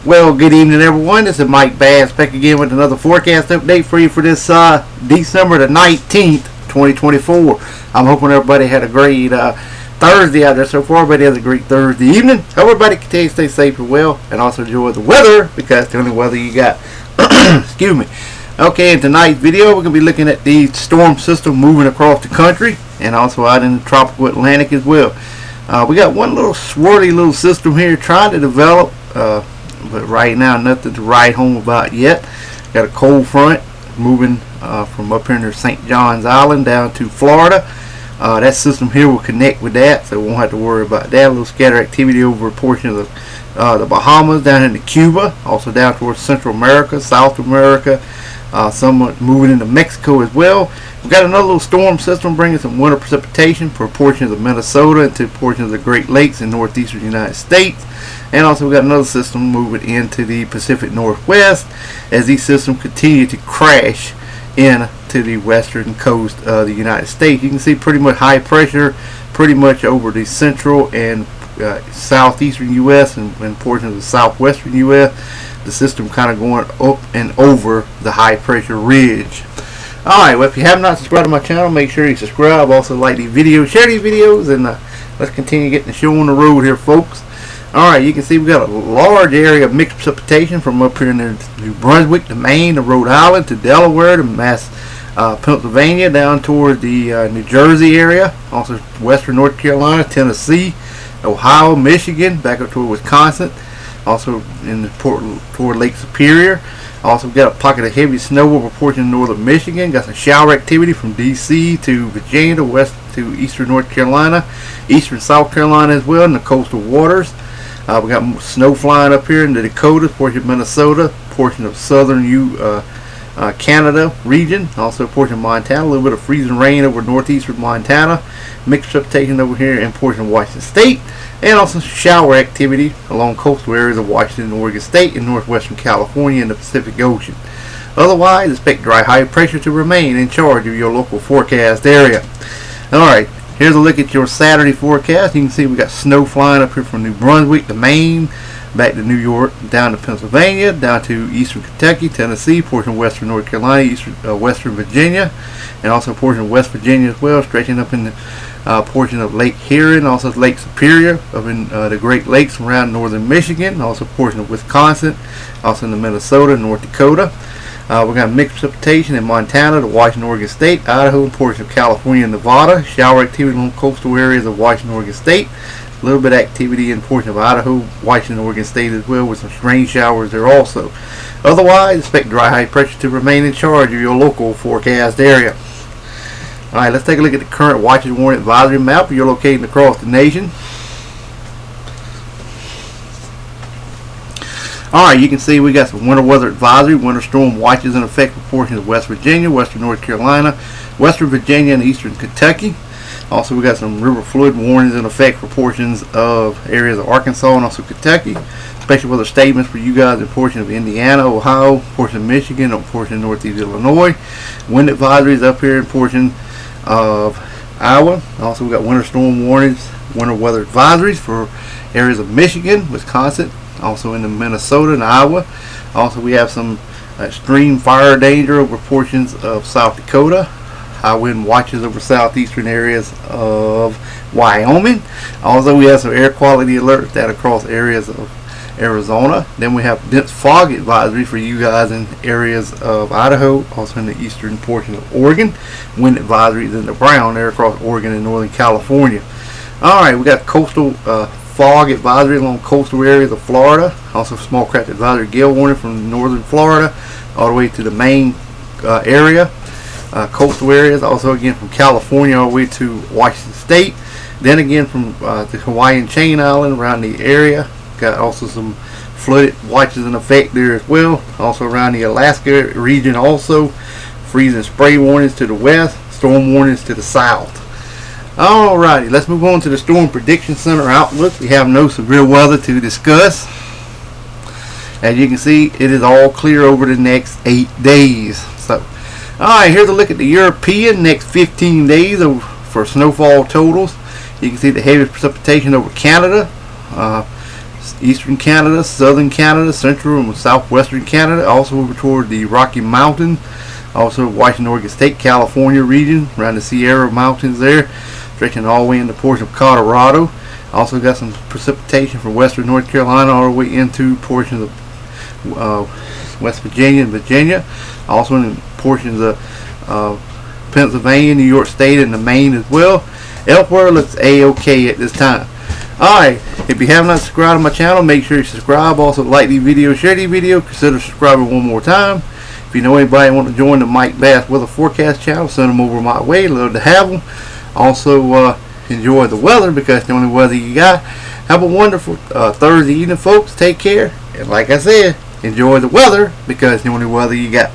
Well, good evening, everyone. This is Mike Bass back again with another forecast update for you for this December the 19th, 2024. I'm hoping everybody had a great Thursday out there so far. Everybody has a great Thursday evening. Hope everybody continue to stay safe and well, and also enjoy the weather because it's the only weather you got. Excuse me. Okay, in tonight's video, we're going to be looking at the storm system moving across the country and also out in the tropical Atlantic as well. We got one little swirly little system here trying to develop, but right now nothing to write home about yet. Got a cold front moving from up here near St. John's Island down to Florida. That system here will connect with that, so we won't have to worry about that. A little scatter activity over a portion of the Bahamas, down into Cuba, also down towards Central America, South America, somewhat moving into Mexico as well. We've got another little storm system bringing some winter precipitation for portions of Minnesota and to portions of the Great Lakes in northeastern United States. And also we've got another system moving into the Pacific Northwest as these systems continue to crash into the western coast of the United States. You can see pretty much high pressure pretty much over the central and southeastern U.S. and portions of the southwestern U.S. The system kind of going up and over the high pressure ridge. Alright, well, if you have not subscribed to my channel, make sure you subscribe. Also like these videos, share these videos, and let's continue getting the show on the road here, folks. Alright, you can see we've got a large area of mixed precipitation from up here in New Brunswick to Maine to Rhode Island to Delaware to Pennsylvania down toward the New Jersey area, also western North Carolina, Tennessee, Ohio, Michigan, back up toward Wisconsin, also in the toward Lake Superior. Also got a pocket of heavy snow over portion of northern Michigan. Got some shower activity from D.C. to Virginia to west to eastern North Carolina, eastern South Carolina as well in the coastal waters. We got snow flying up here in the Dakotas, portion of Minnesota, portion of southern Canada region, also a portion of Montana, a little bit of freezing rain over northeastern Montana, mixed precipitation over here in portion of Washington State, and also shower activity along coastal areas of Washington and Oregon State and northwestern California in the Pacific Ocean. Otherwise, expect dry high pressure to remain in charge of your local forecast area. Alright, here's a look at your Saturday forecast. You can see we got snow flying up here from New Brunswick to Maine, back to New York, down to Pennsylvania, down to eastern Kentucky, Tennessee, portion of western North Carolina, western Virginia, and also a portion of West Virginia as well, stretching up in the portion of Lake Huron, also Lake Superior, up in the Great Lakes around northern Michigan, also a portion of Wisconsin, also in the Minnesota, North Dakota. We're going to mixed precipitation in Montana to Washington, Oregon State, Idaho, and portion of California and Nevada. Shower activity along coastal areas of Washington, Oregon State. A little bit of activity in portion of Idaho, Washington, Oregon State as well, with some rain showers there also. Otherwise, expect dry high pressure to remain in charge of your local forecast area. Alright, let's take a look at the current watches, warning, advisory map you're locating across the nation. Alright, you can see we got some winter weather advisory, winter storm watches in effect for portions of West Virginia, western North Carolina, western Virginia, and eastern Kentucky. Also, we got some river flood warnings in effect for portions of areas of Arkansas and also Kentucky. Special weather statements for you guys in portions of Indiana, Ohio, portion of Michigan, or portion of northeast Illinois. Wind advisories up here in portion of Iowa. Also, we got winter storm warnings, winter weather advisories for areas of Michigan, Wisconsin, also in the Minnesota and Iowa. Also, we have some extreme fire danger over portions of South Dakota. High wind watches over southeastern areas of Wyoming. Also, we have some air quality alerts that across areas of Arizona. Then we have dense fog advisory for you guys in areas of Idaho, also in the eastern portion of Oregon. Wind advisories in the brown there across Oregon and northern California. Alright, we got coastal fog advisory along coastal areas of Florida. Also small craft advisory gale warning from northern Florida all the way to the Maine area. Coastal areas, also again from California all the way to Washington State. Then again from the Hawaiian Chain Island around the area. Got also some flooded watches in effect there as well. Also around the Alaska region also. Freezing spray warnings to the west, storm warnings to the south. Alrighty, let's move on to the Storm Prediction Center outlook. We have no severe weather to discuss. As you can see, it is all clear over the next 8 days. So, alright, here's a look at the European next 15 days for snowfall totals. You can see the heaviest precipitation over Canada. eastern Canada, southern Canada, central and southwestern Canada, also over toward the Rocky Mountains, also Washington, Oregon State, California region, around the Sierra Mountains there, stretching all the way into portions of Colorado. Also got some precipitation from western North Carolina all the way into portions of West Virginia and Virginia. Also in portions of Pennsylvania, New York State, and the Maine as well. Elsewhere looks A-OK at this time. Alright, if you have not subscribed to my channel, make sure you subscribe. Also like these videos, share these videos, consider subscribing one more time. If you know anybody want to join the Mike Bass Weather Forecast channel, send them over my way. Love to have them. Also, enjoy the weather because it's the only weather you got. Have a wonderful Thursday evening, folks. Take care. And like I said, enjoy the weather because it's the only weather you got.